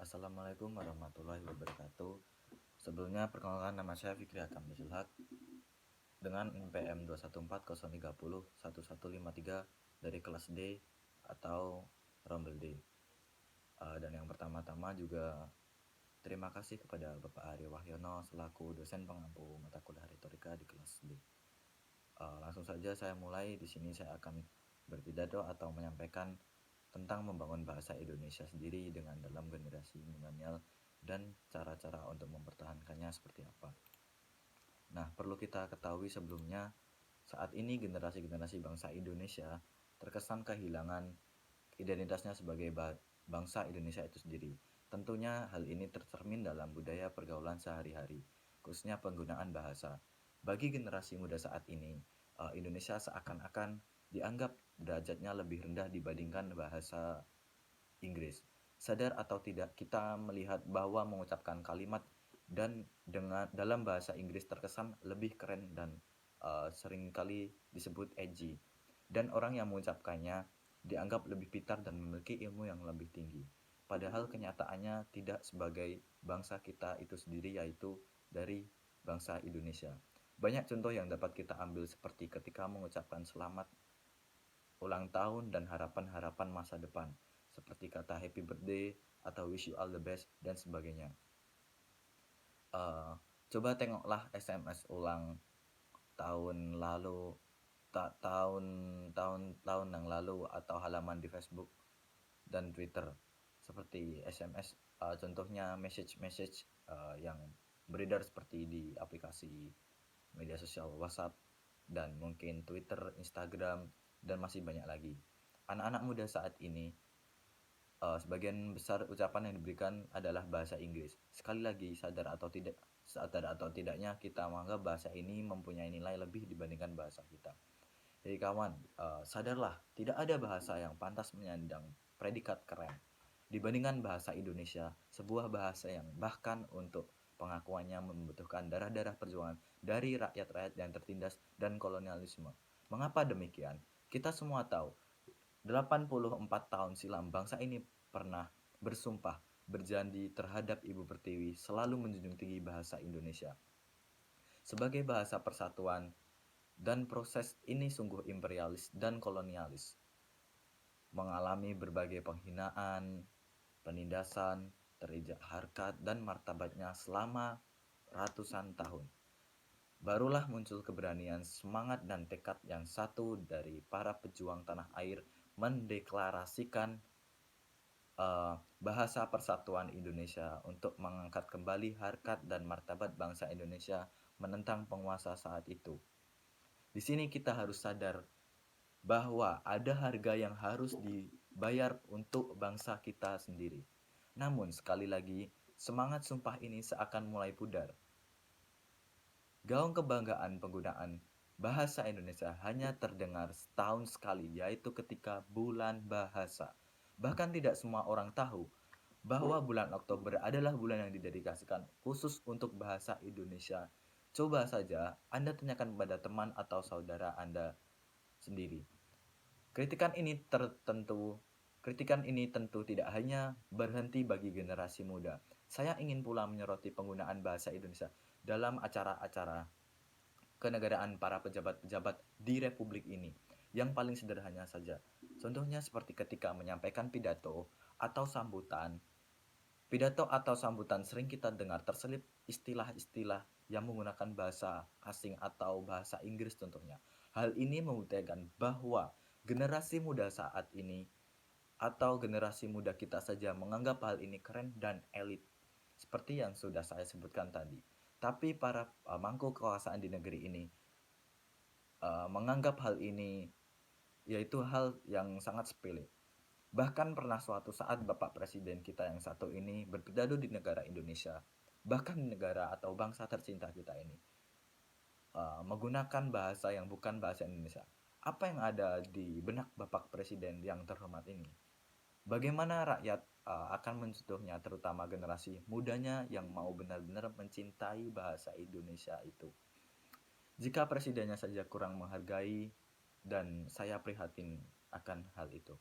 Assalamualaikum warahmatullahi wabarakatuh. Sebelumnya perkenalkan, nama saya Fikri Akam Silhak dengan NPM 21403011153 dari kelas D atau Rombel D. Dan yang pertama-tama juga terima kasih kepada Bapak Ari Wahyono selaku dosen pengampu mata kuliah retorika di kelas D. Langsung saja saya mulai. Di sini saya akan berpidato atau menyampaikan tentang membangun bahasa Indonesia sendiri dengan dalam generasi milenial dan cara-cara untuk mempertahankannya seperti apa. Nah, perlu kita ketahui sebelumnya, saat ini generasi-generasi bangsa Indonesia terkesan kehilangan identitasnya sebagai bangsa Indonesia itu sendiri. Tentunya hal ini tercermin dalam budaya pergaulan sehari-hari, khususnya penggunaan bahasa. Bagi generasi muda saat ini, Indonesia seakan-akan dianggap derajatnya lebih rendah dibandingkan bahasa Inggris. Sadar atau tidak, kita melihat bahwa mengucapkan kalimat dan dalam bahasa Inggris terkesan lebih keren dan seringkali disebut edgy. Dan orang yang mengucapkannya dianggap lebih pintar dan memiliki ilmu yang lebih tinggi. Padahal kenyataannya tidak sebagai bangsa kita itu sendiri, yaitu dari bangsa Indonesia. Banyak contoh yang dapat kita ambil seperti ketika mengucapkan selamat ulang tahun dan harapan-harapan masa depan, seperti kata happy birthday atau wish you all the best dan sebagainya. Coba tengoklah SMS ulang tahun lalu, tahun yang lalu atau halaman di Facebook dan Twitter, seperti SMS, contohnya message yang beredar seperti di aplikasi media sosial WhatsApp dan mungkin Twitter, Instagram, dan masih banyak lagi. Anak-anak muda saat ini, sebagian besar ucapan yang diberikan adalah bahasa Inggris. Sekali lagi, sadar atau tidaknya kita menganggap bahasa ini mempunyai nilai lebih dibandingkan bahasa kita. Jadi kawan, sadarlah, tidak ada bahasa yang pantas menyandang predikat keren dibandingkan bahasa Indonesia, sebuah bahasa yang bahkan untuk pengakuannya membutuhkan darah-darah perjuangan dari rakyat-rakyat yang tertindas dan kolonialisme. Mengapa demikian? Kita semua tahu, 84 tahun silam bangsa ini pernah bersumpah, berjanji terhadap Ibu Pertiwi selalu menjunjung tinggi bahasa Indonesia sebagai bahasa persatuan, dan proses ini sungguh imperialis dan kolonialis, mengalami berbagai penghinaan, penindasan, terinjak harkat dan martabatnya selama ratusan tahun. Barulah muncul keberanian, semangat, dan tekad yang satu dari para pejuang tanah air mendeklarasikan bahasa persatuan Indonesia untuk mengangkat kembali harkat dan martabat bangsa Indonesia menentang penguasa saat itu. Di sini kita harus sadar bahwa ada harga yang harus dibayar untuk bangsa kita sendiri. Namun sekali lagi, semangat sumpah ini seakan mulai pudar. Gaung kebanggaan penggunaan bahasa Indonesia hanya terdengar setahun sekali, yaitu ketika bulan bahasa. Bahkan tidak semua orang tahu bahwa bulan Oktober adalah bulan yang didedikasikan khusus untuk bahasa Indonesia. Coba saja Anda tanyakan kepada teman atau saudara Anda sendiri. Kritikan ini tentu tidak hanya berhenti bagi generasi muda. Saya ingin pula menyoroti penggunaan bahasa Indonesia dalam acara-acara kenegaraan para pejabat-pejabat di Republik ini. Yang paling sederhana saja. Contohnya seperti ketika menyampaikan pidato atau sambutan. Pidato atau sambutan sering kita dengar terselip istilah-istilah yang menggunakan bahasa asing atau bahasa Inggris contohnya. Hal ini membuktikan bahwa generasi muda saat ini atau generasi muda kita saja menganggap hal ini keren dan elit, seperti yang sudah saya sebutkan tadi. Tapi para mangku kekuasaan di negeri ini menganggap hal ini yaitu hal yang sangat sepele. Bahkan pernah suatu saat Bapak Presiden kita yang satu ini berpidato di negara Indonesia, bahkan di negara atau bangsa tercinta kita ini, menggunakan bahasa yang bukan bahasa Indonesia. Apa yang ada di benak Bapak Presiden yang terhormat ini? Bagaimana rakyat akan mencontohnya, terutama generasi mudanya yang mau benar-benar mencintai bahasa Indonesia itu? Jika presidennya saja kurang menghargai, dan saya prihatin akan hal itu.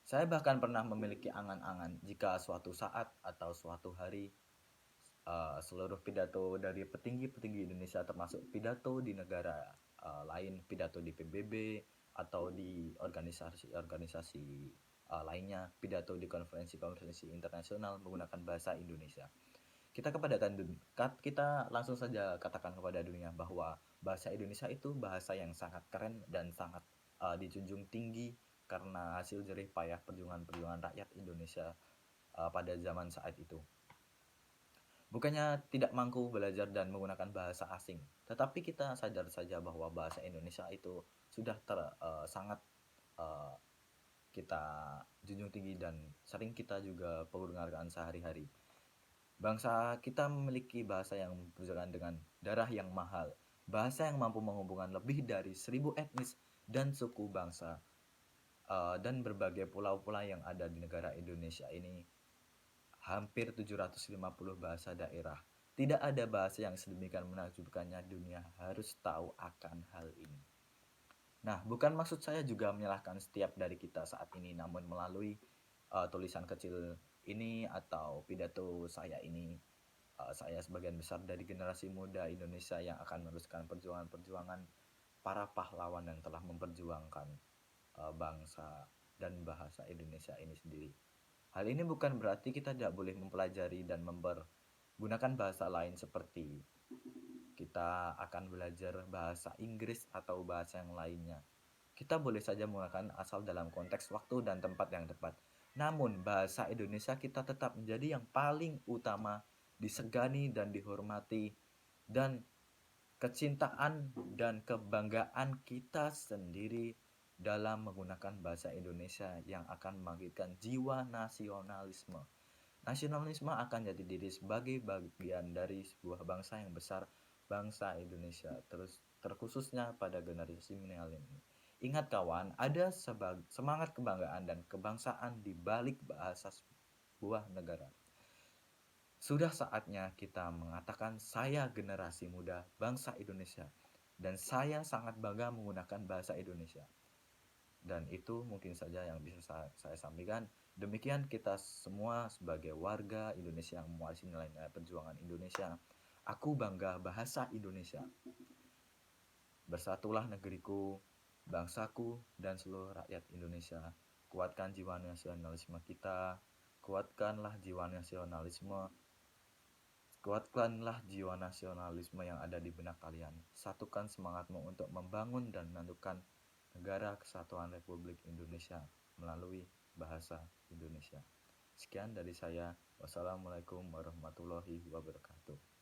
Saya bahkan pernah memiliki angan-angan jika suatu saat atau suatu hari seluruh pidato dari petinggi-petinggi Indonesia termasuk pidato di negara lain, pidato di PBB atau di organisasi-organisasi lainnya, pidato di konferensi-konferensi internasional menggunakan bahasa Indonesia. Kita langsung saja katakan kepada dunia bahwa bahasa Indonesia itu bahasa yang sangat keren dan sangat dijunjung tinggi karena hasil jerih payah perjuangan-perjuangan rakyat Indonesia pada zaman saat itu. Bukannya tidak mampu belajar dan menggunakan bahasa asing, tetapi kita sadar saja bahwa bahasa Indonesia itu sudah sangat uh, kita junjung tinggi dan sering kita juga pergunakan sehari-hari. Bangsa kita memiliki bahasa yang berjalan dengan darah yang mahal, bahasa yang mampu menghubungkan lebih dari 1.000 etnis dan suku bangsa dan berbagai pulau-pulau yang ada di negara Indonesia ini, hampir 750 bahasa daerah. Tidak ada bahasa yang sedemikian menakjubkannya, dunia harus tahu akan hal ini. Nah, bukan maksud saya juga menyalahkan setiap dari kita saat ini, namun melalui tulisan kecil ini atau pidato saya ini, saya sebagian besar dari generasi muda Indonesia yang akan meneruskan perjuangan-perjuangan para pahlawan yang telah memperjuangkan bangsa dan bahasa Indonesia ini sendiri. Hal ini bukan berarti kita tidak boleh mempelajari dan mempergunakan bahasa lain seperti kita akan belajar bahasa Inggris atau bahasa yang lainnya. Kita boleh saja menggunakan asal dalam konteks waktu dan tempat yang tepat. Namun bahasa Indonesia kita tetap menjadi yang paling utama disegani dan dihormati, dan kecintaan dan kebanggaan kita sendiri dalam menggunakan bahasa Indonesia yang akan membangkitkan jiwa nasionalisme. Nasionalisme akan jadi diri sebagai bagian dari sebuah bangsa yang besar, bangsa Indonesia, terkhususnya pada generasi milenial ini. Ingat kawan, ada semangat kebanggaan dan kebangsaan di balik bahasa sebuah negara. Sudah saatnya kita mengatakan saya generasi muda bangsa Indonesia dan saya sangat bangga menggunakan bahasa Indonesia. Dan itu mungkin saja yang bisa saya sampaikan. Demikian kita semua sebagai warga Indonesia yang mewarisi nilai-nilai perjuangan Indonesia. Aku bangga bahasa Indonesia. Bersatulah negeriku, bangsaku, dan seluruh rakyat Indonesia. Kuatkan jiwa nasionalisme kita, kuatkanlah jiwa nasionalisme, kuatkanlah jiwa nasionalisme yang ada di benak kalian. Satukan semangatmu untuk membangun dan menentukan Negara Kesatuan Republik Indonesia melalui bahasa Indonesia. Sekian dari saya. Wassalamualaikum warahmatullahi wabarakatuh.